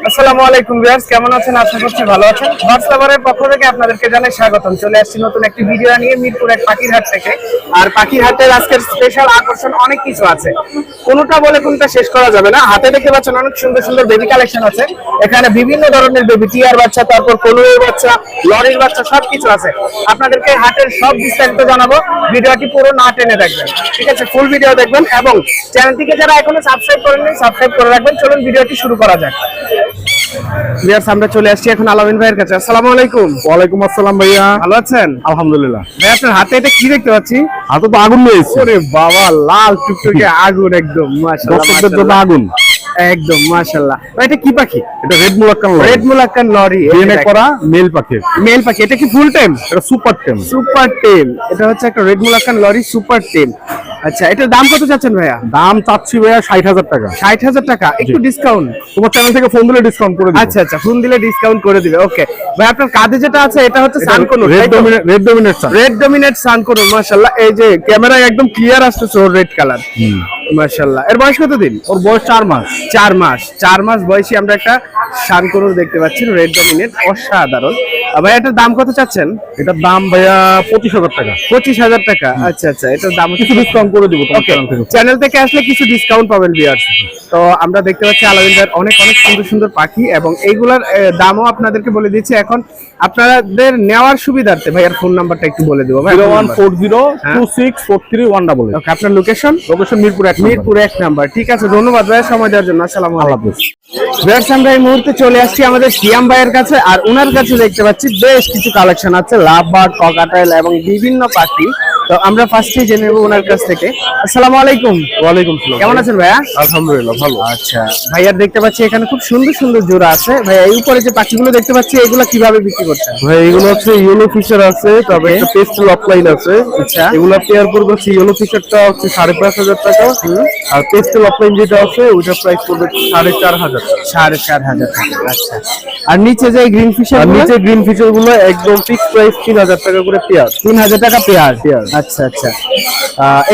আসসালামু আলাইকুম ভিউয়ার্স, কেমন আছেন? আশা করছি ভালো আছেন। হোয়াটসঅ্যাপের পক্ষ থেকে আপনাদেরকে জানাই স্বাগতম। চলে আসছি নতুন একটি ভিডিও নিয়ে মিরপুর এক পাখির হাট থেকে। আর পাখির হাটের আজকের স্পেশাল আকর্ষণ অনেক কিছু আছে, কোনটা বলে কোনটা শেষ করা যাবে না। হাতে দেখতে পাচ্ছেন অনেক সুন্দর সুন্দর বেবি কালেকশন আছে। এখানে বিভিন্ন ধরনের বেবি, টিয়ার বাচ্চা, তারপর কলুয়ের বাচ্চা, লরির বাচ্চা, সবকিছু আছে। আপনাদেরকে হাটের সব বিস্তারিত জানাবো, ভিডিওটি পুরো না টেনে দেখবেন, ঠিক আছে? ফুল ভিডিও দেখবেন এবং চ্যানেলটিকে যারা এখনো সাবস্ক্রাইব করেননি সাবস্ক্রাইব করে রাখবেন। চলুন ভিডিওটি শুরু করা যাক। ভিউয়ার্স, আমরা চলে আসছি এখন আলামিন ভাইয়ের কাছে। আসসালামু আলাইকুম। ওয়ালাইকুম আসসালাম ভাইয়া, ভালো আছেন? আলহামদুলিল্লাহ। ভাই, আপনার হাতে এটা কি দেখতে পাচ্ছি? হাতে তো আগুন রয়েছে। ওরে বাবা, লাল টুকটুকে আগুন, একদম মাশাআল্লাহ। দর্শকদের জন্য আগুন, একদম মাশাআল্লাহ। ভাই, এটা কি পাখি? এটা red মুলাক্কান lorry. Red মুলাক্কান lorry, DNA করা মেল পাখি। মেল পাখি। এটা কি ফুল টাইম? এটা সুপার টেম। সুপার টেম। এটা হচ্ছে একটা রেড মুলাক্কান লরি সুপার টেম। আচ্ছা, এটার দাম কত চাচ্ছেন ভাইয়া? দাম চাচ্ছি ভাইয়া 60,000 টাকা। 60,000 টাকা। একটু ডিসকাউন্ট তোমার চ্যানেল থেকে ফোন দিলে ডিসকাউন্ট করে দিই। আচ্ছা আচ্ছা, ফোন দিলে ডিসকাউন্ট করে দিবে। ওকে ভাই, আপনার কাঁধে যেটা আছে এটা হচ্ছে sun conure, red dominate sun. Red dominate sun conure. মাশাআল্লাহ, এই যে ক্যামেরায় একদম ক্লিয়ার আসতেছে ওর রেড কালার। মাশাআল্লাহ। এর বয়স কত দিন? ওর বয়স 4 মাস। 4 মাস বয়সী আমরা একটা সানকোনর দেখতে পাচ্ছি, রেড ডমিনেট, অসাধারণ। ভাই, এটার দাম কত চাচ্ছেন? এটার দাম ভাইয়া 25,000 টাকা। 25,000 টাকা। আচ্ছা আচ্ছা, এটার দাম কিছু ডিসকাউন্ট করে দিব তোমার ওকে, চ্যানেল থেকে। চ্যানেল থেকে আসলে কিছু ডিসকাউন্ট পাবেন ভিউয়ার্স। তো আমরা দেখতে পাচ্ছি আলামিন ভাইয়ের অনেক অনেক সুন্দর সুন্দর পাখি এবং এইগুলার দামও আপনাদেরকে বলে দিচ্ছি। এখন আপনাদের নেওয়ার সুবিধার্থে ভাইয়ার ফোন নাম্বারটা একটু বলে দেবো। 01402643 ওকে, আপনার location? Location Mirpur 1 Mirpur 1 number. ঠিক আছে, ধন্যবাদ ভাইয়া সময় দেওয়ার জন্য। আসসালামু আলাইকুম। হাফেজ। ভিউয়ার্স, আমরা এই মুহূর্তে চলে আসছি আমাদের সিয়াম ভাইয়ের কাছে। আর ওনার কাছে দেখতে পাচ্ছি বেশ কিছু কালেকশন আছে, লাভবার্ড, ককাটেল এবং বিভিন্ন পাখি। তো আমরা ফার্স্টে জেনে নেব ওনার কাছ থেকে। আসসালামু আলাইকুম। ওয়ালাইকুম আসসালাম। কেমন আছেন ভাইয়া? আলহামদুলিল্লাহ ভালো। আচ্ছা ভাইয়ার দেখতে পাচ্ছি এখানে খুব সুন্দর সুন্দর জোড়া আছে। ভাইয়া, এই উপরে যে পাখিগুলো দেখতে পাচ্ছি এগুলো কিভাবে বিক্রি করছেন? ভাই, এগুলো হচ্ছে ইয়েলো ফিশার আছে, তবে একটা পেস্টেল অফলাইন আছে। আচ্ছা, এগুলো পেয়ার পড়বে হচ্ছে ইয়েলো ফিশারটা হচ্ছে 5,500 টাকা, আর পেস্টেল অফলাইন যেটা আছে ওইটার প্রাইস পড়বে 4,500 টাকা। 4,500 টাকা। আচ্ছা, আর নিচে যে গ্রিন ফিশার, আর নিচে গ্রিন ফিশার গুলো একদম ফিক্সড প্রাইস 3,000 টাকা করে পেয়ার। 3,000 টাকা পেয়ার। পেয়ার। আচ্ছা আচ্ছা,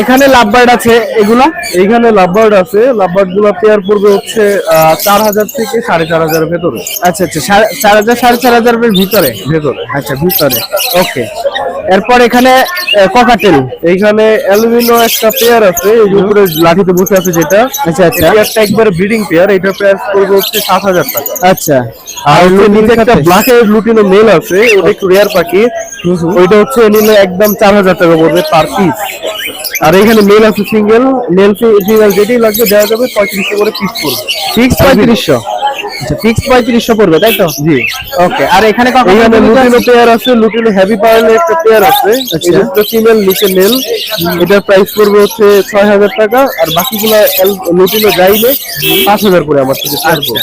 এখানে লাভবার্ড আছে এগুলা? এইখানে লাভবার্ড আছে, লাভবার্ড গুলো পেয়ার পড়বে হচ্ছে 4,000 থেকে 4,500 এর ভেতরে। আচ্ছা আচ্ছা, 4,500 4,500 এর ভিতরে ভেতরে। আচ্ছা, ভিতরে। ওকে, এরপর এখানে ককাটেল। এইখানে অ্যালুমিনো একটা পেয়ার আছে, এই যে উপরে লাঠিতে বসে আছে যেটা। আচ্ছা আচ্ছা, পেয়ারটা একবারে ব্রিডিং পেয়ার, এটা প্রাইস পড়বে হচ্ছে 7,000 টাকা। আচ্ছা। আর নিচে একটা ব্ল্যাক এর লুটিনো মেল আছে, ওটা একটু রেয়ার পাখি, ওইটা হচ্ছে নিলে একদম 4,000 টাকা পড়বে পার পিস। আর এখানে মেল আছে সিঙ্গেল, মেল ফিমেল যেটাই লাগবে দেওয়া যাবে, 3500 করে পিস পড়বে। ফিক্স 3500। আচ্ছা, ফিক্স 3500 পড়বে, তাই তো? জি। ওকে, আর এখানে এখানে লুটিনো পেয়ার আছে, লুটিনো হেভি পার্লের একটা পেয়ার আছে, এটা ফিমেল নিচে মেল, এটার প্রাইস পড়বে হচ্ছে 6,000 টাকা। আর বাকিগুলো লুটিনো যাইলে 5,000 করে আমার থেকে ছাড়বো।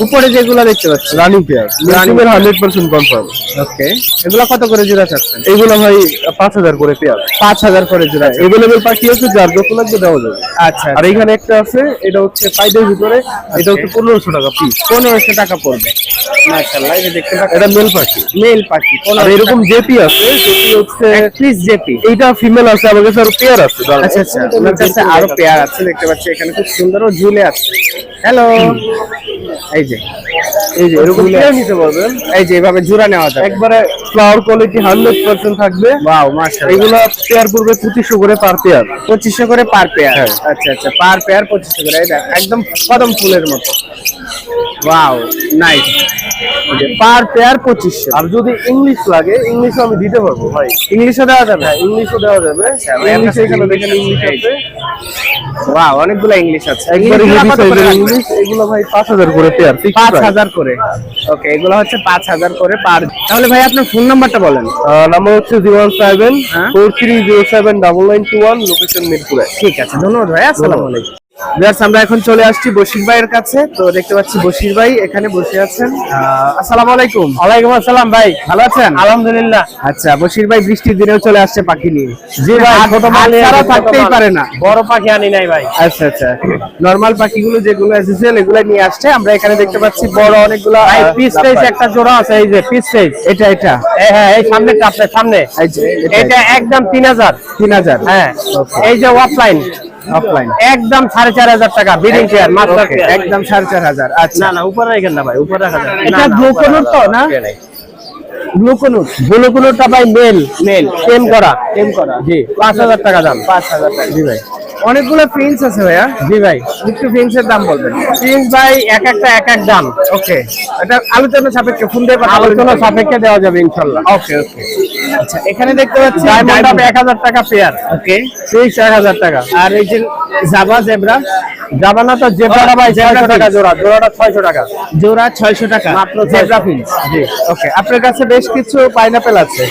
উপরে যেগুলো দেখতে পাচ্ছি রানিং পেয়ার, রানিং 100% কনফার্ম। ওকে, এগুলো কত করে জোড়া চাচ্ছেন? এগুলো ভাই 5,000 করে পেয়ার। 5,000 করে জোড়া। এভেলেবেল পাখি আছে, যার যত লাগবে দেওয়া যাবে। আচ্ছা, আর এখানে একটা আছে, এটা হচ্ছে পাইডের ভিতরে, এটা হচ্ছে 1,500 টাকা পিস। 1,500 টাকা পড়বে। মাশাআল্লাহ, এই যে দেখতে পাচ্ছেন এটা মেল পাখি। মেল পাখি। আর এরকম জেপি আছে, জেপি হচ্ছে পিস জেপি। এইটা ফিমেল আছে, আমার কাছে আরো পেয়ার আছে। আচ্ছা আচ্ছা, আমার কাছে আরো পেয়ার আছে দেখতে পাচ্ছি এখানে, খুব সুন্দর ও ঝুলে আছে। হ্যালো, এই যে এরকম পেয়ার নিতে পারবেন। এই যে এভাবে জোড়া নেওয়া যায়, একবারে ফ্লাওয়ার কোয়ালিটি 100% থাকবে। ওয়াও মাশাআল্লাহ। এগুলা পেয়ার পড়বে 2,500 করে পার পেয়ার। 2,500 করে পার পেয়ার। হ্যাঁ। আচ্ছা আচ্ছা, পার পেয়ার 2,500 করে। এই দেখ, একদম কদম ফুলের মতো। Wow, nice. Per pair 2,500। আর যদি ইংলিশ লাগে, ইংলিশও আমি দিতে পারবো ভাই। ইংলিশও দেওয়া যাবে? হ্যাঁ, ইংলিশও দেওয়া যাবে। ইংলিশ এখানে দেখেন ইংলিশ আছে। ওয়াও, অনেকগুলো ইংলিশ আছে। একবারে ইংলিশগুলো হেভি কত করে সাইজের রাখবেন? ইংলিশ, এগুলো ভাই 5,000 করে পেয়ার। 5,000 করে। ওকে, এগুলো হচ্ছে 5,000 করে পার। তাহলে ভাই আপনার ফোন নাম্বারটা বলেন। নাম্বার হচ্ছে 01743079921, লোকেশন মিরপুরে। ঠিক আছে, ধন্যবাদ ভাই। আসসালামু আলাইকুম। ভিউয়ার্স, আমরা এখন চলে আসছি বশির ভাইয়ের কাছে। তো দেখতে পাচ্ছি বশির ভাই এখানে বসে আছেন। আসসালামু আলাইকুম। ওয়ালাইকুম আসসালাম ভাই, ভালো আছেন? আলহামদুলিল্লাহ। আচ্ছা, বশির ভাই বৃষ্টির দিনেও চলে আসছে পাখি নিয়ে। জি ভাই, ছোট মাল নিয়ে ছাড়া থাকতেই পারে না। বড় পাখি আনি নাই ভাই। আচ্ছা আচ্ছা, নরমাল পাখিগুলো যেগুলো এসেছিল এগুলো নিয়ে আসছে। আমরা এখানে দেখতে পাচ্ছি বড় অনেকগুলো পিস সাইজ একটা জোড়া আছে, এই যে পিস সাইজ। এটা হ্যাঁ, এই সামনে আপনার সামনে, এই যে এটা একদম 3,000। 3,000। হ্যাঁ, এই যে অফলাইন অফলাইন একদম 4,500 টাকা ব্রিডিং পেয়ার মাস্টার Okay, একদম 4,500। আচ্ছা না না উপরে রাখেন না ভাই, উপরে রাখা যাবে না। এটা ব্লু কোনুর তো না ব্লু কোনুরটা ভাই মেল টেম করা জি 5,000 টাকা দাম 5,000 টাকা জি ভাই অনেকগুলো প্রিন্স আছে ভাইয়া জি ভাই একটু প্রিন্সের দাম বলবেন প্রিন্স ভাই এক এক দাম ওকে এটা আলোচনা সাপেক্ষে ফোন দিয়ে আলোচনা সাপেক্ষে দেওয়া যাবে ইনশাআল্লাহ ওকে আচ্ছা এখানে দেখতে পাচ্ছি ডায়মন্ড আপ 1,000 টাকা পেয়ার ওকে 1,000 টাকা আর এই যে জাভা জেব্রা জাবানা তো জেব্রাটা ভাই 600 টাকা জোড়াটা 600 টাকা জোড়া 600 টাকা মাত্র জেব্রা প্রিন্স জি ওকে আপনার কাছে বেশ কিছু পাইনাপেল আছে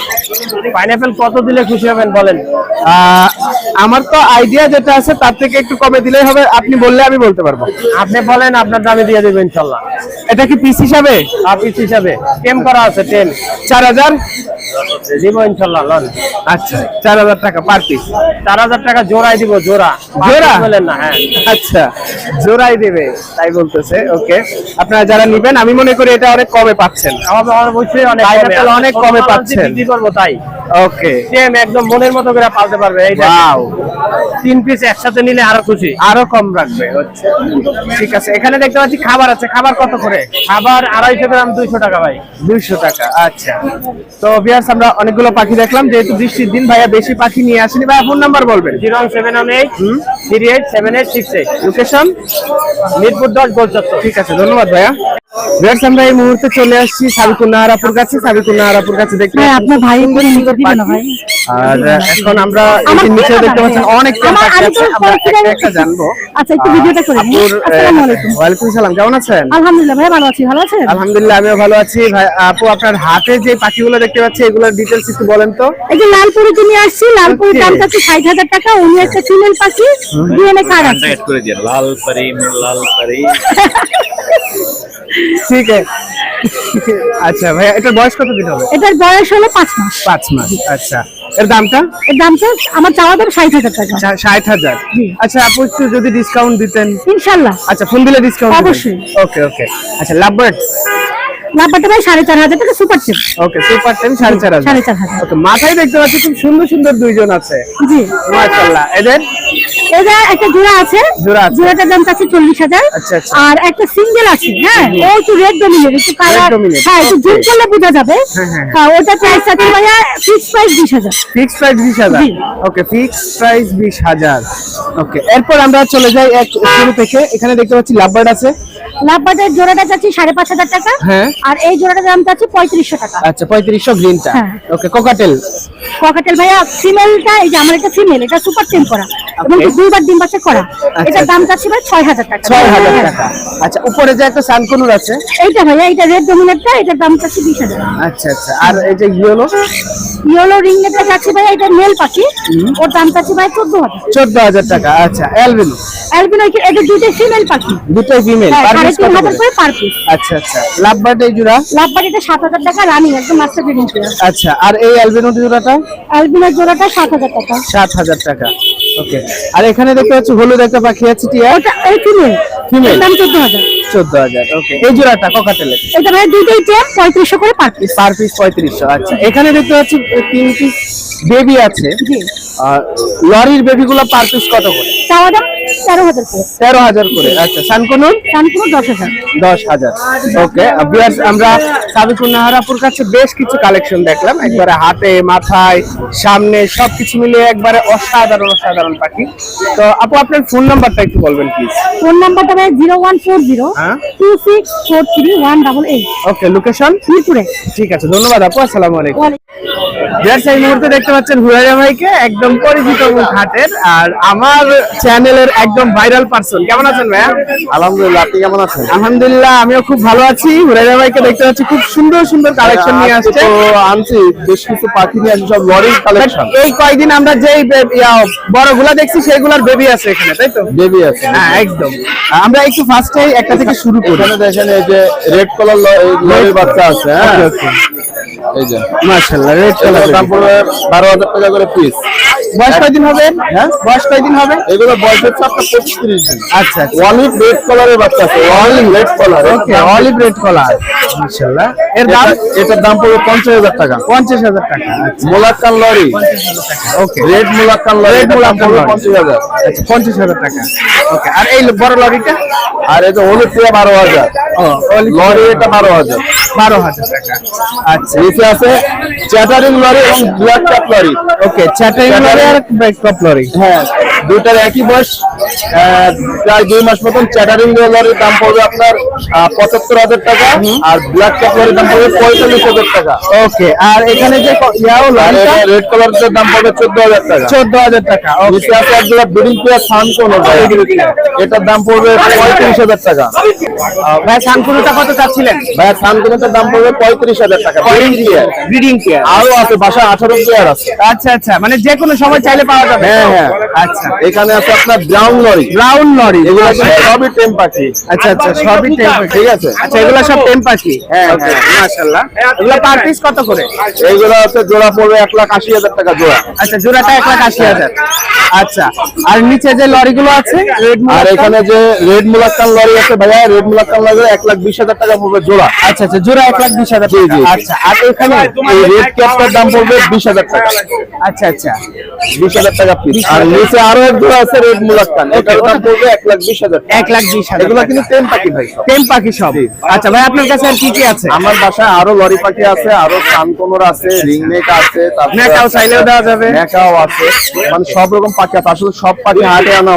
পাইনাপেল কত দিলে খুশি হবেন বলেন আমার তো আইডিয়া যেটা আছে তার থেকে একটু কমে দিলেই হবে আপনি বললে আমি বলতে পারবো আপনি বলেন আপনার দামে দিয়ে দেব ইনশাআল্লাহ এটা কি পিস হিসাবে পিস হিসাবে টেম করা আছে 4,000 দিব ইনশাআল্লাহ লন আচ্ছা 4,000 টাকা পার পিস 4,000 টাকা জোড়াই দিব জোড়া বলেন না হ্যাঁ আচ্ছা জোড়াই দেবে তাই বলতেছে ওকে আপনারা যারা নেবেন আমি মনে করি এটা অনেক কমে পাচ্ছেন অবশ্যই অনেক কমে পাচ্ছেন বিক্রি করব তাই ওকে টেম একদম মনের মতো করে পালতে পারবে এইটা ওয়াও 3 পিস একসাথে নিলে আরো খুশি আরো কম রাখবে আচ্ছা ঠিক আছে এখানে দেখতে পাচ্ছি খাবার আছে খাবার কত করে খাবার 250 গ্রাম 200 টাকা ভাই 200 টাকা আচ্ছা তো ভিউয়ার্স আমরা অনেকগুলো পাখি দেখলাম যেহেতু বৃষ্টির দিন ভাইয়া বেশি পাখি নিয়ে আসেনি ভাই ফোন নাম্বার বলবেন 01718 387868 লোকেশন মিরপুর 10 গোলচত্বর ঠিক আছে ধন্যবাদ ভাইয়া ভিউয়ার্স আমরা এই মুহূর্তে চলে আসছি সাবিকুন নাহারাপুর কাছে দেখতে আপনার ভাই করে নিতে দিবেন না ভাই আর এখন আমরা এই যে নিচে দেখতে পাচ্ছেন অনেক পাখি আছে আমরা একটা জানবো আচ্ছা একটু ভিডিওটা করে নিন আসসালামু আলাইকুম ওয়ালাইকুম আসসালাম কেমন আছেন আলহামদুলিল্লাহ ভাই ভালো আছি ভালো আছেন আলহামদুলিল্লাহ আমিও ভালো আছি ভাই আপু আপনার হাতে যে পাখিগুলো দেখতে পাচ্ছি এগুলোর ডিটেইলস একটু বলেন তো এই যে লালপুরি তুমি আসছি লালপুরি দাম হচ্ছে 60,000 টাকা উনি একটা ফিমেল পাখি ডিএনএ কার্ড আছে এড করে দিন লাল পরি ঠিক আছে আচ্ছা ভাই এটার বয়স কত দিন হবে এটার বয়স হলো 5 মাস 5 মাস আচ্ছা এর দামটা আমার চাওয়া দাম 60,000 টাকা 60,000 আচ্ছা আপু একটু যদি ডিসকাউন্ট দিতেন ইনশাআল্লাহ আচ্ছা ফোন দিলে ডিসকাউন্ট অবশ্যই ওকে আচ্ছা লাভবার্ড লাভবাটা ভাই 4,500 টাকা সুপার টেপ ওকে সুপার টেম 4,500 ওকে মাথায় দেখতে পাচ্ছি খুব সুন্দর দুইজন আছে জি মাশাআল্লাহ এদের একটা জোড়া আছে জোড়াটার দাম আছে 40,000 আচ্ছা আর একটা সিঙ্গেল আছে হ্যাঁ ও একটু রেড ডমিনেট একটু কালার হ্যাঁ একটু জুম করলে বোঝা যাবে হ্যাঁ ওটা প্রাইস আছে ভাইয়া ফিক্স প্রাইস 20,000 ফিক্স প্রাইস 20,000 ওকে ফিক্স প্রাইস 20,000 ওকে এরপর আমরা চলে যাই এক শুরু থেকে এখানে দেখতে পাচ্ছি লাভবার্ড আছে লাভবার্ডের জোড়াটা চাচ্ছি 5,500 টাকা হ্যাঁ আর এই জোড়াটার দাম চাচ্ছি 3500 টাকা আচ্ছা 3500 গ্রিনটা হ্যাঁ। ওকে কোকাটেল ভাইয়া ফিমেলটা এই যে আমার এটা ফিমেল এটা সুপার টেম করা এবং দুইবার ডিম বাচ্চা করা এটার দাম চাচ্ছি ভাই 6,000 টাকা 6,000 টাকা আচ্ছা উপরে যে একটা সানকুনুর আছে এইটা ভাইয়া এটা রেড ডমিনেটটা এটার দাম চাচ্ছি 20,000 আচ্ছা আর এই যে ইয়েলো রিংনেটটা চাচ্ছি ভাইয়া এটা মেল পাখি ওর দাম চাচ্ছি ভাই 14,000 টাকা আচ্ছা অ্যালবিনো এটা দুইটা ফিমেল পাখি দুটোই ফিমেল পার পিস কত 3,500 করে পার পিস আচ্ছা লাভবার্ড এই জোড়া লাভবার্ড এটা 7,000 টাকা রানিং একদম মাস্টার ব্রিডিং পেয়ার আচ্ছা আর এই অ্যালবিনো জোড়াটা অ্যালবিনোর জোড়াটা 7,000 টাকা 7,000 টাকা ওকে আর এখানে দেখতে পাচ্ছি হলুদ একটা পাখি আছে টিয়া ওটা এই ফিমেল দাম 14,000 ওকে এই জোড়াটা কোকাটেল এটা ভাই দুইটাই টেপ 3500 করে পার পিস 3500 আচ্ছা এখানে দেখতে পাচ্ছি 3 পিস বেবি আছে জি লরির বেবিগুলো পার পিস কত করে চাওয়া দাম 13,000 করে 13,000 করে আচ্ছা সানকুনুর 10,000 ওকে ভিউয়ার্স আমরা সাবিকুন নাহারাপুর কাছে বেশ কিছু কালেকশন দেখলাম একবারে হাতে মাথায় সামনে সবকিছু মিলিয়ে একবারে অসাধারণ পাখি তো আপু আপনার ফোন নাম্বারটা একটু বলবেন প্লিজ ফোন নাম্বারটা ভাই 0140 হ্যাঁ 2643188 ওকে লোকেশন মিরপুরে ঠিক আছে ধন্যবাদ আপু আসসালামু আলাইকুম ভিউয়ার্স এই মুহূর্তে দেখতে পাচ্ছেন হুরাইরা ভাইকে একদম পরিচিত মুখ হাটের আর আমার চ্যানেলের একদম ভাইরাল পারসন কেমন আছেন ভাইয়া আলহামদুলিল্লাহ, আপনি কেমন আছেন? আলহামদুলিল্লাহ আমিও খুব ভালো আছি হুরাইরা ভাইকে দেখতে পাচ্ছি খুব সুন্দর কালেকশন নিয়ে আজকে আসছে তো আনছি বেশ কিছু পাখি নিয়ে আসছি, সব লরির কালেকশন। এই কয়েকদিন আমরা যেই বড়গুলা দেখছি সেগুলার বেবি আছে এখানে তাই তো বেবি আছে, হ্যাঁ একদম আমরা একটু ফার্স্টে একটা থেকে শুরু করি এখানে দেখেন এই যে রেড কালার লরির বাচ্চা আছে। হ্যাঁ এই যে মাশাআল্লাহ রেড এগুলোর দাম পড়বে 12,000 টাকা করে পিস। বয়স কয়দিন হবে? হ্যাঁ বয়স কয়দিন হবে? এগুলো বয়স হচ্ছে আপনার 25-30 দিন। আচ্ছা অলিভ রেড কালারের বাচ্চা আছে, অলিভ রেড কালার। ওকে অলিভ রেড কালার মাশাআল্লাহ। এর দাম? এটার দাম পড়বে 50,000 টাকা। 50,000 টাকা। মোলাক্কান লরি, ওকে, রেড মোলাক্কান লরি, রেড মোলাক্কান লরি। 50,000। আচ্ছা, 50,000 টাকা। ওকে, আর এই বড় লরিটা? আর এটা হলুদ টিয়া 12,000। লরি এটা 12,000। 12,000 টাকা। আচ্ছা, নিচে আছে চ্যাটারিং লরি এবং ব্ল্যাক ক্যাপ লরি। ওকে, চ্যাটারিং লরি আর ব্ল্যাক টপ লরি। হ্যাঁ, দুইটার একই বয়স, প্রায় 2 মাস মতন। চ্যাটারিং লরির দাম পড়বে আপনার 75,000 টাকা, আর ব্ল্যাক ক্যাপ লরির দাম পড়বে 45,000 টাকা। ওকে, আর এখানে যে ইয়াও লরিটা রেড কালারের দাম পড়বে 14,000 টাকা। 14,000 টাকা। নিচে আছে একজোড়া ব্রিডিং পেয়ার সানকোন, এটার দাম পড়বে 35,000 টাকা। ভাই সানকুনোটা কত চাচ্ছিলেন? ভাইয়া সানকোনের দাম পড়বে 35,000 টাকা। ব্রিডিং পেয়ার ব্রিডিং কেয়ার আরো আছে, বাসায় 18 পেয়ার আছে। আচ্ছা আচ্ছা, মানে যে কোনো সময় চাইলে পাওয়া যাবে। হ্যাঁ হ্যাঁ, আচ্ছা, এখানে আছে আপনার ব্রাউন লরি। ব্রাউন লরি, এগুলো সবই টেম পাখি। আচ্ছা আচ্ছা, সবই টেম পাখি। ঠিক আছে। আচ্ছা, এগুলো সব টেম পাখি। হ্যাঁ, ওকে, হ্যাঁ। মাশাআল্লাহ। এগুলো পার পিস কত করে? এইগুলো আছে জোড়া পড়বে 1,80,000 টাকা জোড়া। আচ্ছা, জোড়াটা 1,80,000। আচ্ছা, আর নিচে যে লরিগুলো আছে রেড আর এখানে যে রেড মুলাক্কান লরি আছে ভাইয়া, রেড মুলাক্কান লরি 1,20,000 টাকা পড়বে জোড়া। আচ্ছা আচ্ছা, জোড়া 1,20,000 জি, জি। আচ্ছা, আর এখানে এই রেড ক্যাপটার দাম পড়বে 20,000 টাকা। আচ্ছা আচ্ছা, 20,000 টাকা পিস। আর নিচে আরো এক জোড়া আছে রেড মুলাক্কান, এটার দাম পড়বে 1,20,000 টাকা। 1,20,000। এগুলো কিন্তু টেম পাখি ভাই সব। টেম পাখি সব। আচ্ছা ভাই, আপনার কাছে আর কি কি আছে? আমার বাসায় আরো লরি পাখি আছে, আরো সানকোনর আছে, রিংনেক আছে, তারপর নেকাও চাইলেও দেওয়া যাবে। নেকাও আছে, মানে সব রকম পাখি আছে। আসলে সব পাখি হাটে আনা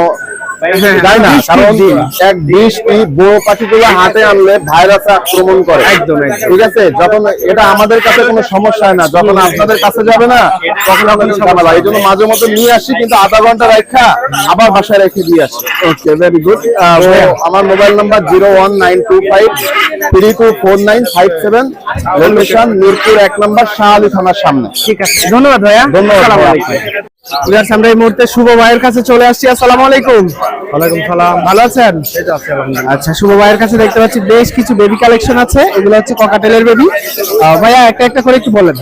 যায় না, কারণ এক 20টি বড় পাখিগুলো হাটে আনলে ভাইরাসে আক্রমণ করে। একদম, একদম। ঠিক আছে, যখন এটা আমাদের কাছে কোনো সমস্যা হয় না, যখন আপনাদের কাছে যাবে না তখন আমাদের ঝামেলা। এই জন্য মাঝে মধ্যে নিয়ে আসি, কিন্তু আধা ঘন্টা রাখা আবার বাসায় রেখে দিয়ে আসি। ওকে, ভেরি গুড। আমার মোবাইল নাম্বার 01925324957, লোকেশন মিরপুর 1 নম্বর শাহ আলী থানার সামনে। ঠিক আছে, ধন্যবাদ ভাইয়া। ধন্যবাদ আসসালামু ভাইয়া। আলাইকুম। ভিউয়ার্স, আমরা এই মুহূর্তে শুভ ভাইয়ের কাছে চলে আসছি। আসসালামু আলাইকুম। ওয়ালাইকুম সালাম। ভালো আছেন? আচ্ছা, শুভ ভাইয়ের কাছে দেখতে পাচ্ছি বেশ কিছু বেবি কালেকশন আছে। এগুলো হচ্ছে ককাটেলের বেবি। ভাইয়া একটা একটা করে একটু বলেন।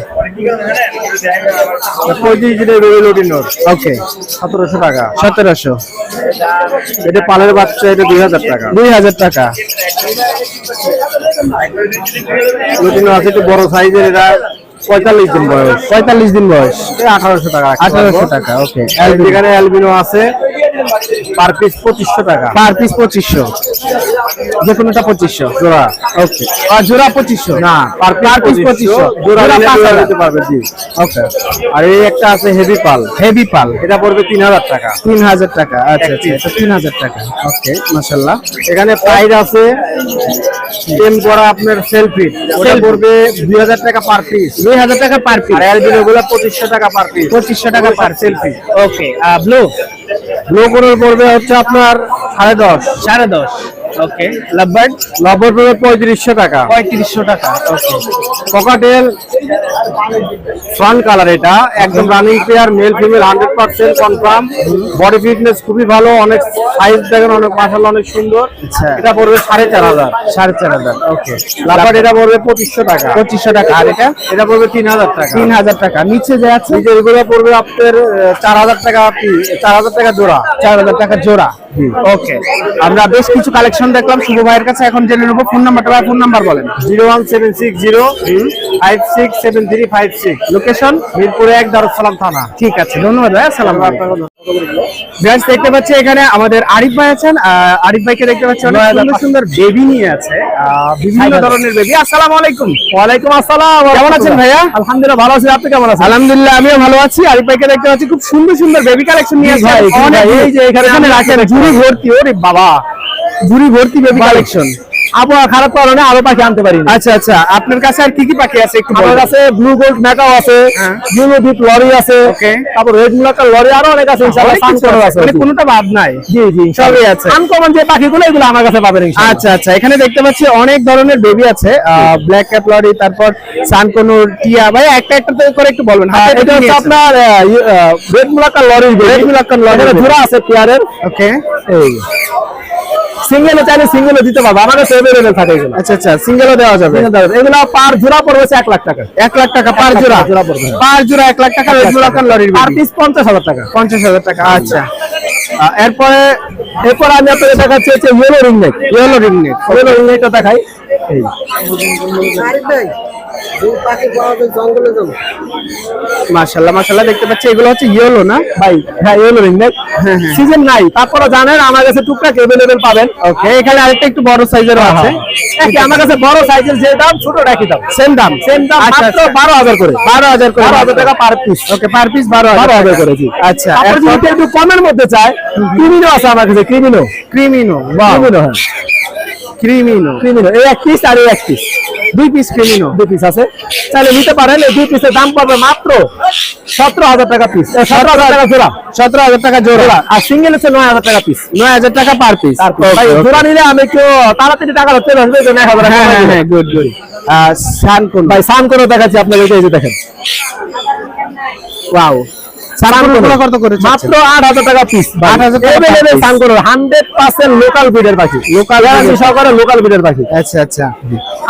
35 দিনের বেবি লুটিনোর, ওকে, 1700 টাকা। 1700। এটা পালের বাচ্চা, এটা 2000 টাকা। 2000 টাকা। লুটিনো আছে একটু বড় সাইজের, এটা 45 দিন বয়স। 45 দিন বয়স, 1800 টাকা। 1800 টাকা। ওকে, এখানে অ্যালবিনো আছে, পার পিস 2500 টাকা। পার পিস 2500, যে কোনোটা 2500 জোড়া। ওকে, আর জোড়া 2500 না, পার পিস 2500 জোড়া জোড়া 5,000 নিতে পারবে। জি, ওকে। আর এই একটা আছে হেভি পাল, হেভি পাল, এটা পড়বে 3000 টাকা। 3000 টাকা। আচ্ছা আচ্ছা, এটা 3000 টাকা। ওকে, মাশাআল্লাহ। এখানে প্রাইস আছে টেম করা আপনার সেলফি, ওটা পড়বে 2000 টাকা পার পিস। 2000 টাকা পার পিস। আর অ্যালবিনো গুলো 2500 টাকা পার পিস। 2500 টাকা পার সেলফি। ওকে, ব্লু ব্লু কোরের পড়বে হচ্ছে আপনার 10.5। 10.5। ওকে, লাভবার্ড লাভবার্ড পড়বে 3500 টাকা। 3500 টাকা। ওকে, ককাটেল ফান কালার, এটা একদম running pair, male female 100% confirm. Body fitness খুবই ভালো, অনেক সাইজ দেখেন, অনেক মাশাআল্লাহ অনেক সুন্দর। আচ্ছা, এটা পড়বে 4500। 4500। ওকে, লাভবার্ড এটা পড়বে 2500 টাকা। 2500 টাকা। আর এটা পড়বে 3000 টাকা। 3000 টাকা। নিচে যে আছে নিচে এগুলো পড়বে আপনার 4000 টাকা, 4000 টাকা জোড়া। 4000 টাকা জোড়া। ওকে, আমরা বেশ কিছু কালেকশন দেখলাম শুভ ভাইয়ের কাছে। এখন জেনে নেবো ফোন নাম্বারটা। ভাই, ফোন নাম্বার বলেন। 01760567356। লোকেশন মিরপুর 1, দারুসালাম থানা। ঠিক আছে, ধন্যবাদ ভাই। আসসালামু আলাইকুম। ভিউয়ার্স, দেখতে পাচ্ছি এখানে আমাদের আরিফ ভাই আছেন। আরিফ ভাইকে দেখতে পাচ্ছি অনেক সুন্দর সুন্দর বেবি নিয়ে আছে, বিভিন্ন ধরনের বেবি। আসসালামু আলাইকুম। ওয়ালাইকুম আসসালাম। কেমন আছেন ভাইয়া? আলহামদুলিল্লাহ ভালো আছি, আপনি কেমন আছেন? আলহামদুলিল্লাহ, আমিও ভালো আছি। আরিফ ভাইকে দেখতে পাচ্ছি খুব সুন্দর সুন্দর বেবি কালেকশন নিয়ে আছে। ভাই, অনেক, এই যে এখানে রাখেন ঝুড়ি ভর্তি। ওরে বাবা, ঝুড়ি ভর্তি বেবি কালেকশন। আবহাওয়া খারাপ কারণে আরো পাখি আনতে পারি। আচ্ছা আচ্ছা, আপনার কাছে আর কি কি পাখি আছে একটু আমার বলবেন? কাছে ব্লু গোল্ড ম্যাকাও আছে, হ্যাঁ। ইউনোডিপ লরি আছে, ওকে। তারপর রেড মুলাকার লরি আরো অনেক আছে ইনশাআল্লাহ। অনেক কিছু আছে, মানে কোনোটা বাদ নাই। জি জি, সবই আছে। আনকমন যে পাখিগুলো এগুলো আমার কাছে পাবেন ইনশাআল্লাহ। আচ্ছা আচ্ছা, এখানে দেখতে পাচ্ছি অনেক ধরনের বেবি আছে। ব্ল্যাক ক্যাপ লরি, তারপর সানকনুর, টিয়া। ভাই, একটা একটা করে একটু বলবেন। এটা হচ্ছে আপনার রেড মুলাকার লরি, রেড মুলাক্কান লরি। এখানে জোড়া আছে পেয়ারের। ওকে, এই সিঙ্গেলও চাইলে সিঙ্গেলও দিতে পারবো, আমার কাছে अवेलेबल থাকে এগুলো। আচ্ছা আচ্ছা, সিঙ্গেলও দেওয়া যাবে। এগুলো পার জোড়া পড়বে 1 লাখ টাকা। 1 লাখ টাকা পার জোড়া। জোড়া পড়বে। পার জোড়া 1 লাখ টাকা। রেড মুলাক্কান লরির পার বেবি পিস 50,000 টাকা। 50,000 টাকা। আচ্ছা, এরপরে আমি আপনাদের দেখাচ্ছি হচ্ছে yellow ringneck. Yellow ringneck. Yellow রিংনেকটা দেখাই। এই মাশাআল্লাহ মাশাআল্লাহ দেখতে পাচ্ছি এগুলো হচ্ছে ইয়েলো না ভাই, হ্যাঁ ইয়েলো রিংনেক সিজন নাই, তারপরে জানেন আমার কাছে টুকটাক अवेलेबल পাবেন। ওকে এখানে আরেকটা একটু বড় সাইজেরও আছে একই আমার কাছে বড় সাইজের যে দাম ছোট রাখি দাম সেম দাম মাত্র 12000 করে, 12000 করে 12000 টাকা পার পিস। ওকে পার পিস 12000 করে জি। আচ্ছা আপনি যদি একটু কমের মধ্যে চাই, ক্রিমিনো আছে আমার কাছে, ক্রিমিনো ক্রিমিনো হ্যাঁ ক্রিমিনো এই এক পিস আর এই এক পিস, 2 পিস ক্রিমিনো 2 পিস আছে, চাইলে নিতে পারেন। এই 2 পিসের দাম পড়বে মাত্র 17000 টাকা পিস, 17000 টাকা জোড়া, 17000 টাকা জোড়া আর সিঙ্গেল হচ্ছে 9000 টাকা পিস। 9000 টাকা পার পিস ভাই জোড়া নিলে আমি একটু তাড়াতাড়ি টাকা চলে আসবে, এই জন্য 1000 টাকা। হ্যাঁ গুড সান কোন ভাই সান করে দেখাচ্ছি আপনাদের, এই যে দেখেন, ওয়াও সানগুলো কত করে মাত্র 8000 টাকা পিস। 8000 টাকা अवेलेबल সানগুলো 100% লোকাল ব্রিডের পাখি, লোকাল সহকারে লোকাল ব্রিডের পাখি। আচ্ছা আচ্ছা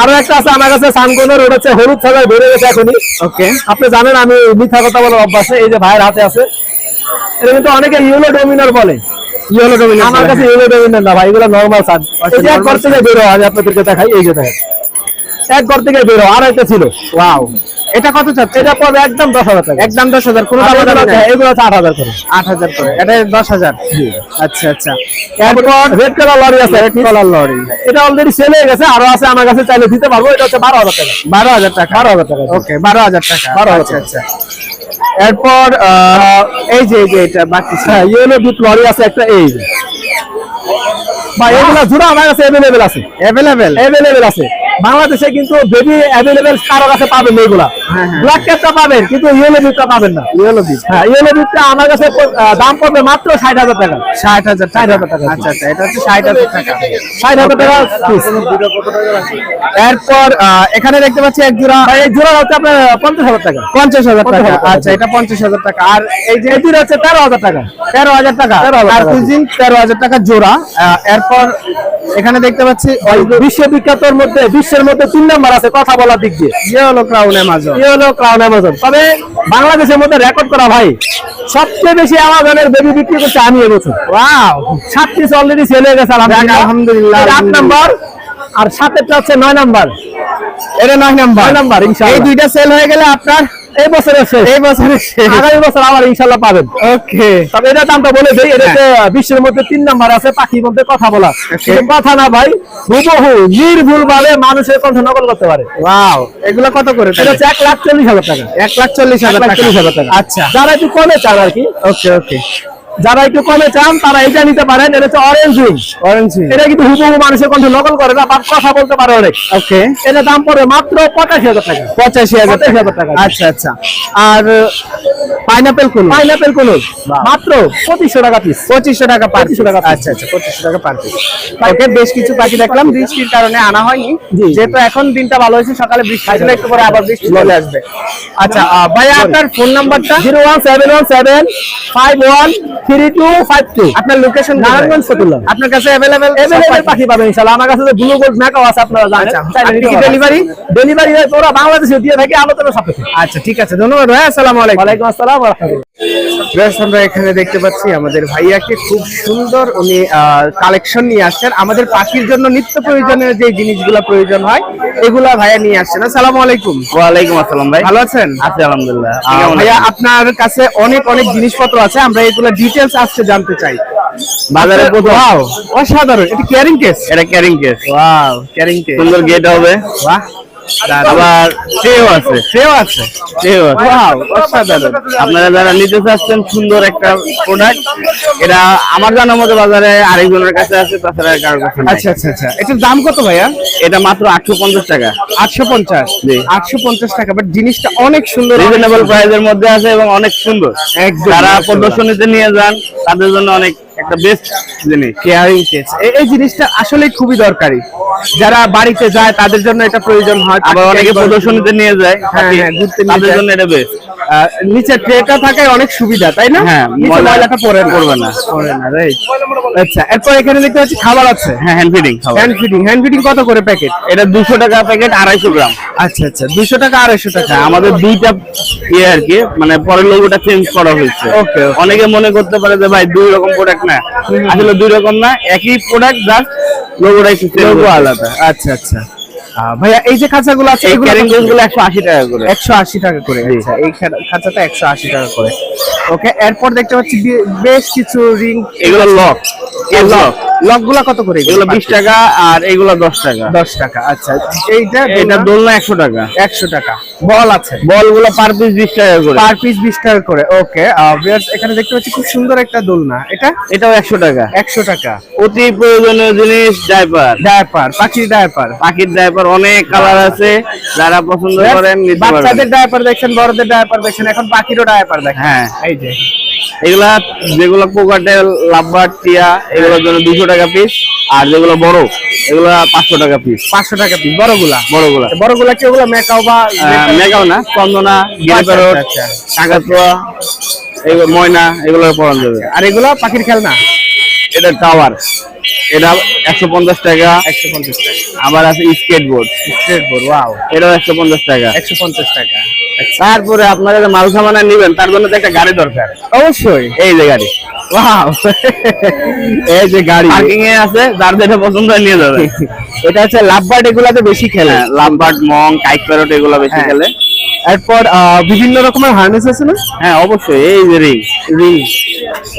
আরো একটা আছে আমার কাছে সানগুলোর, ওটা হচ্ছে হলুদ ছাড়া বেড়ে গেছে এখনই। ওকে আপনি জানেন আমি মিথ্যা কথা বলার অভ্যাস নেই, এই যে ভাইয়ের হাতে আছে, এটা কিন্তু অনেকে ইয়েলো ডোমিনার বলে, ইয়েলো ডোমিনার আমার কাছে ইয়েলো ডোমিনার না ভাই, এগুলো নরমাল সান। এই যে এক ঘর থেকে বের হয়, আমি আপনাদেরকে দেখাই, এই যে দেখেন এক ঘর থেকে বের হয়, আর একটা ছিল। ওয়াও এটা কত চাচ্ছে এটা পড়বে একদম 10000 টাকা, একদম 10000 কোনো দাম এগুলো নেই এগুলো হচ্ছে 8000 করে, 8000 করে এটা 10000 আচ্ছা আচ্ছা এরপর রেড কালার লরি আছে, রেড কালার লরি, এটা অলরেডি সেল হয়ে গেছে, আরো আছে আমার কাছে, চাইলে দিতে পারবো। এটা হচ্ছে 12000 টাকা, 12000 টাকা 12000 টাকা। ওকে 12000 টাকা 12000 আচ্ছা আচ্ছা এরপর এই যে এটা বাকি হ্যাঁ ইয়েলো বিট লরি আছে একটা, এই যে ভাই এগুলা জোড়া আমার কাছে अवेलेबल আছে, अवेलेबल আছে বাংলাদেশে, কিন্তু বেবি अवेलेबल কারো কাছে পাবেন না এগুলা। ব্ল্যাক ক্যাপটা পাবেন কিন্তু ইয়েলো বিটটা পাবেন না। ইয়েলো বিট হ্যাঁ ইয়েলো বিটটা আমার কাছে দাম পড়বে মাত্র 60000 টাকা, 60000 টাকা। আচ্ছা আচ্ছা এটা হচ্ছে 60000 টাকা 60000 টাকা piece। এরপর এখানে দেখতে পাচ্ছি এক জোড়া ভাই এই জোড়া হচ্ছে আপনার 50000 টাকা, 50000 টাকা 50,000 আচ্ছা এটা 50000 টাকা আর এই যে এটি হচ্ছে 13000 টাকা, 13000 টাকা 13,000 আর টাকা। কুজিন 13000 টাকা জোড়া এরপর এখানে দেখতে পাচ্ছি বিশ্ববিখ্যাতর মধ্যে, বিশ্বের মধ্যে 3 নাম্বার আছে কথা বলার দিক দিয়ে, yellow crown Amazon yellow crown Amazon. তবে বাংলাদেশের মধ্যে রেকর্ড করা ভাই সবচেয়ে বেশি অ্যামাজনের বেবি বিক্রি করছে আমি এবছর। ওয়াও 7 পিস অলরেডি সেল হয়ে গেছে আলহামদুলিল্লাহ। 8 নাম্বার আর 7 হচ্ছে 9 নাম্বার, এটা 9 নাম্বার 9 নাম্বার এই ইনশাআল্লাহ। দুইটা সেল হয়ে গেলে আপনার এই বছরের শেষ, এই বছরের শেষ আগামী বছর আবার ইনশাআল্লাহ পাবেন। ওকে তবে এটা দামটা বলে দেই, এটাতে বিশ্বের মধ্যে 3 নাম্বার আছে পাখির মধ্যে কথা বলা। কিন্তু কথা না ভাই, হুবহু নির্ভুল ভাবে মানুষের কণ্ঠ নকল করতে পারে। ওয়াও এগুলো কত করে এটা হচ্ছে 1,40,000 টাকা, 1,40,000 টাকা 1,40,000 টাকা। আচ্ছা যারা একটু কমে চান আর কি, ওকে ওকে যারা একটু কমে চান তারা এটা নিতে পারেন। এটা হচ্ছে অরেঞ্জ উইং, অরেঞ্জ এটা কিন্তু হুবহু মানুষের কণ্ঠ নকল করে না, বাট কথা বলতে পারে অনেক। ওকে এটা দাম পড়বে মাত্র 85000 টাকা, 85000 টাকা। আচ্ছা আচ্ছা আর পাইনাপেল কোন পাইনাপেল কোন মাত্র 2500 টাকা পিস, 2500 টাকা পার 2500 টাকা piece। আচ্ছা আচ্ছা 2500 টাকা পার পিস ওকে বেশ কিছু পাখি দেখলাম বৃষ্টির কারণে আনা হয়নি জি। যেহেতু এখন দিনটা ভালো হয়েছে সকালে বৃষ্টি ছিল একটু পরে আবার বৃষ্টি চলে আসবে আচ্ছা ভাইয়া আপনার ফোন নাম্বারটা 01717513252। আপনার লোকেশন নারায়ণগঞ্জ ফতুল্লা। আপনার কাছে अवेलेबल পাখি পাবেন ইনশাআল্লাহ। আমার কাছে ব্লু গোল্ড ম্যাকাও আছে, আপনারা জানেন। আচ্ছা, চাইলে আপনি নিতে কি পারেন। ডেলিভারি তোরা বাংলাদেশে দিয়ে থাকি আলোচনা সাপেক্ষে। আচ্ছা ঠিক আছে ধন্যবাদ ভাই আসসালামু আলাইকুম ওয়ালাইকুম আসসালাম ওয়া রাহমাতুল্লাহ। বেশ আমরা এখানে দেখতে পাচ্ছি আমাদের ভাইয়াকে খুব সুন্দর উনি কালেকশন নিয়ে আসছেন আমাদের পাখির জন্য নিত্য প্রয়োজনীয় যে জিনিসগুলো প্রয়োজন হয় এগুলা ভাইয়া নিয়ে আসছেন আসসালামু আলাইকুম ওয়ালাইকুম আসসালাম ভাই, ভালো আছেন আছি আলহামদুলিল্লাহ। ভাইয়া আপনার কাছে অনেক অনেক জিনিসপত্র আছে আমরা এগুলো ডিটেইলস আজকে জানতে চাই বাজারে প্রথম ওয়াও অসাধারণ এটা ক্যারিং কেস এটা carrying case, wow carrying case সুন্দর গেট হবে, বাহ আবার ট্রেও আছে, সেও আছে ট্রেও আছে। ওয়াও অসাধারণ আপনারা যারা নিতে চাচ্ছেন সুন্দর একটা প্রোডাক্ট, এটা আমার জানার মতো বাজারে আরেকজনের কাছে আছে, তাছাড়া আর কারোর কাছে নাই। আচ্ছা আচ্ছা আচ্ছা এটার দাম কত ভাইয়া এটা মাত্র 850 টাকা, 850 জি। 850 টাকা বাট জিনিসটা অনেক সুন্দর রিজনেবল প্রাইসের মধ্যে আছে এবং অনেক সুন্দর। একদম যারা মাশাআল্লাহ। প্রদর্শনীতে নিয়ে যান তাদের জন্য অনেক একটা বেস্ট জিনিস। কেয়ারিং কেস এই জিনিসটা আসলে খুবই দরকারি যারা বাড়িতে যায় তাদের জন্য এটা প্রয়োজন হয় আবার অনেকে প্রদর্শনীতে নিয়ে যায়, হ্যাঁ, হ্যাঁ, ঘুরতে নিয়ে তাদের যায়। জন্য এটা বেস্ট। নিচে ট্রেটা থাকে অনেক সুবিধা তাই না হ্যাঁ, নিচে ময়লাটা পড়ে না পড়বে না। রাইট আচ্ছা এরপর এখানে দেখতে পাচ্ছি খাবার আছে হ্যাঁ, হ্যান্ড ফিডিং হ্যান্ড ফিডিং কত করে প্যাকেট এটা 200 টাকা প্যাকেট 250 গ্রাম। আচ্ছা আচ্ছা 200 টাকা 250 টাকা হ্যাঁ, আমাদের দুইটা ইয়ে আর কি, মানে পরের লোগোটা চেঞ্জ করা হয়েছে। Okay, okay. অনেকে মনে করতে পারে যে ভাই দুই রকম প্রোডাক্ট না, আসলে দুই রকম না, একই প্রোডাক্ট জাস্ট লোগোটা একটু চেঞ্জ লোগো আলাদা আচ্ছা আচ্ছা ভাইয়া এই যে খাঁচাগুলো আছে এই এগুলো ক্যারিং গুলো 180 টাকা করে। 180 টাকা করে। আচ্ছা, এই খাঁচাটা 180 টাকা করে। ওকে, এরপর দেখতে পাচ্ছি বেশ কিছু রিং। এগুলো লক, লক গুলা কত করে? এগুলো 20 টাকা আর এগুলো 10 টাকা। 10 টাকা। আচ্ছা, এটা দোলনা 100 টাকা। 100 টাকা। বল আছে, বলগুলো পার পিস 20 টাকা করে। পার পিস 20 টাকা করে। ওকে, ভিউয়ার্স এখানে দেখতে পাচ্ছি খুব সুন্দর একটা দোলনা। এটাও 100 টাকা। 100 টাকা। অতি প্রয়োজনীয় জিনিস ডায়াপার, পাখির ডায়াপার। পাখির ডায়াপার অনেক কালার আছে, যারা পছন্দ করেন নিতে পারবেন। বাচ্চাদের ডায়াপার দেখছেন, বড়দের ডায়াপার দেখছেন, এখন পাখিরও ডায়াপার দেখেন। হ্যাঁ, এই যে এগুলা যেগুলো কোকাটেল, লাভবার্ড, টিয়া, এগুলোর জন্য 200 টাকা পিস। আর যেগুলো বড় এগুলো 500 টাকা পিস। 500 টাকা পিস বড়গুলা। বড়গুলা কি ওগুলা মেকাও বা মেকাও না, চন্দনা, গিরিপেরট, কাকাতুয়া, এগুলো ময়না, এগুলো পরান যাবে। আর এগুলো পাখির খেলনা। এটা টাওয়ার, এটা 150 টাকা। 150 টাকা। আবার আছে স্কেটবোর্ড, ওয়াও, এটাও 150 টাকা। 150 টাকা। তারপরে আপনারা যে মাল সামানা নিবেন তার জন্য তো একটা গাড়ি দরকার। অবশ্যই। এই যে গাড়ি, ওয়াও, এই যে গাড়ি পার্কিং এ আছে, যার যেটা পছন্দ হয় নিয়ে যাবে। এটা হচ্ছে লাভবার্ড, এগুলাতে বেশি খেলে। লাভবার্ড, মং, কাইট প্যারট এগুলো বেশি হ্যাঁ। খেলে। এরপর বিভিন্ন রকমের হার্নেস আছে না? হ্যাঁ অবশ্যই, এই যে রিং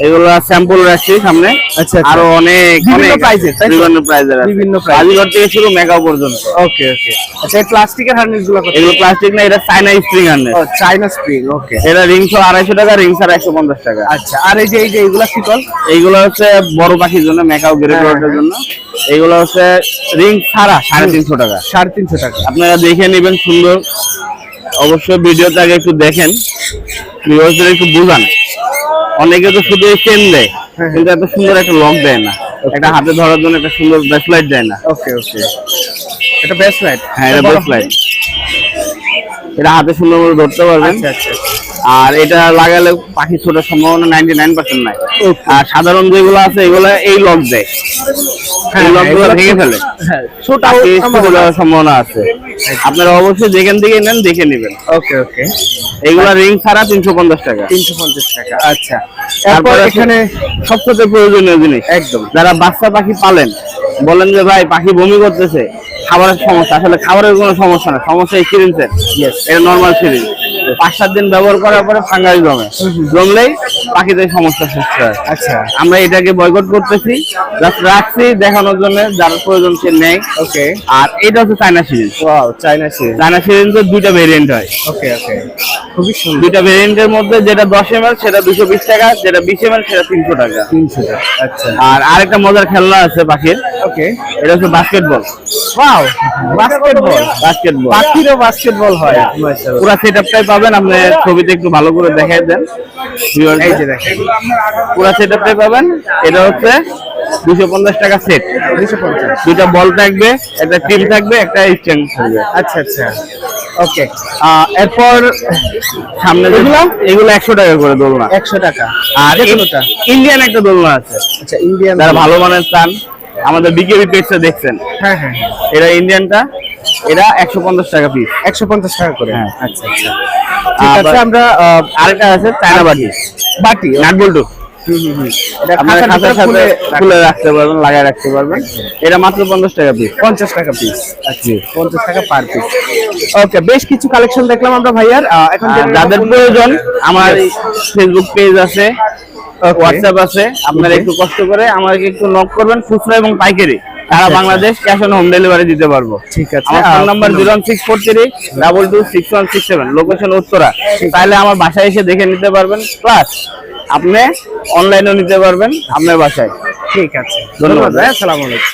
এগুলো স্যাম্পল রাখছি সামনে। আচ্ছা, আরো অনেক বিভিন্ন অনেক প্রাইসের, তাই তো? বিভিন্ন প্রাইসের আছে, বিভিন্ন price। বাজিঘর থেকে শুরু মেকাও পর্যন্ত। ওকে। আচ্ছা, এই প্লাস্টিকের হার্নেস গুলো কত? এগুলো প্লাস্টিক না, এটা চাইনা স্প্রিং হার্নেস। ও, চাইনা স্প্রিং। ওকে। এটা রিং 250 টাকা, রিং ছাড়া 150 টাকা। আচ্ছা, আর এই যে এগুলা শীতল? এইগুলো হচ্ছে বড় পাখির জন্য, মেকাও গ্রেডের জন্য। এইগুলো হচ্ছে রিং ছাড়া 350 টাকা। 350 টাকা। আপনারা দেখে নেবেন সুন্দর। অবশ্যই ভিডিওতে আগে একটু দেখেন, ভিউয়ারদের একটু বুঝান। অনেকে তো শুধু চেন দেয়, কিন্তু এত সুন্দর একটা লক দেয় না, একটা হাতে ধরার জন্য একটা সুন্দর ব্রেসলাইট দেয় না। ওকে। এটা বেস্ট লাইট। হ্যাঁ, এটা ব্রেসলাইট, এটা হাতে সুন্দর করে ধরতে পারবেন। আচ্ছা। আর এটা লাগালে পাখি ছোটার সম্ভাবনা 99% নাই। আর সাধারণ যেগুলো আছে এগুলো এই লক দেয়, এই লকগুলো ভেঙে ফেলে, পাখি ছুটে যাওয়ার সম্ভাবনা আছে। আপনারা অবশ্যই যেখান থেকে নেন দেখে নেবেন। ওকে। এইগুলা রিং ছাড়া 350 টাকা। 350 টাকা। আচ্ছা, তারপর তারপর এখানে সবচেয়ে প্রয়োজনীয় জিনিস, একদম যারা বাচ্চা পাখি পালেন, বলেন যে ভাই পাখি বমি করতেছে, খাবারের সমস্যা। আসলে খাবারের কোনো সমস্যা না, সমস্যা এই সিরিঞ্জের। এটা নরমাল সিরিঞ্জ। 5-7 দিন ব্যবহার করার পরে ফাঙ্গাস জমলেই পাখিদের সমস্যা সৃষ্টি হয়। আচ্ছা, আমরা এটাকে বয়কট করতেছি, জাস্ট রাখছি দেখানোর জন্য, যার প্রয়োজন সে নেই। ওকে। আর এটা হচ্ছে চায়না সিরিঞ্জ। ওয়াও, চাইনা সিরিজ। চায়না সিরিঞ্জের 2টা ভেরিয়েন্ট হয়। ওকে। খুবই সুন্দর। 2টা ভেরিয়েন্টের মধ্যে যেটা 10 ml সেটা 220 টাকা, যেটা 20 ml সেটা 300 টাকা। 300 টাকা। আচ্ছা। আর আরেকটা মজার খেলনা আছে পাখির, ওকে। এটা হচ্ছে বাস্কেটবল। Wow, basketball. পাখিরও বাস্কেটবল হয়। মাশাআল্লাহ। পুরো সেটআপটাই পাবেন। আপনি ছবিতে একটু ভালো করে দেখাই দেন। এই যে দেখেন, পুরো সেটআপটাই পাবেন। এটা হচ্ছে 250 টাকা সেট। 250। 2টা বল থাকবে, একটা টিম থাকবে, একটা স্ট্যান্ড থাকবে। আচ্ছা। ওকে। এরপর সামনে এগুলো 100 টাকা করে দোলনা। 100 টাকা। আর ইন্ডিয়ান একটা দোলনা আছে, আচ্ছা, ইন্ডিয়ান। যারা ভালো মানের চান, আমাদের বিকেবি পেজটা দেখছেন। হ্যাঁ। এটা ইন্ডিয়ানটা, এটা 150 টাকা পিস। 150 টাকা করে। হ্যাঁ। আচ্ছা। ঠিক আছে, আমরা আরেকটা আছে চায়না বাটি নাট বল্টু। এটা আপনারা খাঁচার খাঁচার সাথে খুলে খুলে রাখতে পারবেন, লাগায় রাখতে পারবেন। এটা মাত্র 50 টাকা পিস। 50 টাকা পিস। আচ্ছা, 50 টাকা পার পিস। ওকে, বেশ কিছু কালেকশন দেখলাম আমরা ভাইয়ার। এখন যাদের প্রয়োজন, আমার ফেসবুক পেজ আছে, হোয়াটসঅ্যাপ আছে, আপনারা একটু কষ্ট করে আমাকে একটু নক করবেন। খুচরা এবং পাইকারি সারা Bangladesh cash on home delivery দিতে পারবো। ঠিক আছে। আমার ফোন নাম্বার 01643226167, লোকেশন উত্তরা। তাহলে আমার বাসায় এসে দেখে নিতে পারবেন, প্লাস আপনি অনলাইনেও নিতে পারবেন আপনার বাসায়। ঠিক আছে, ধন্যবাদ। আসসালামু আলাইকুম।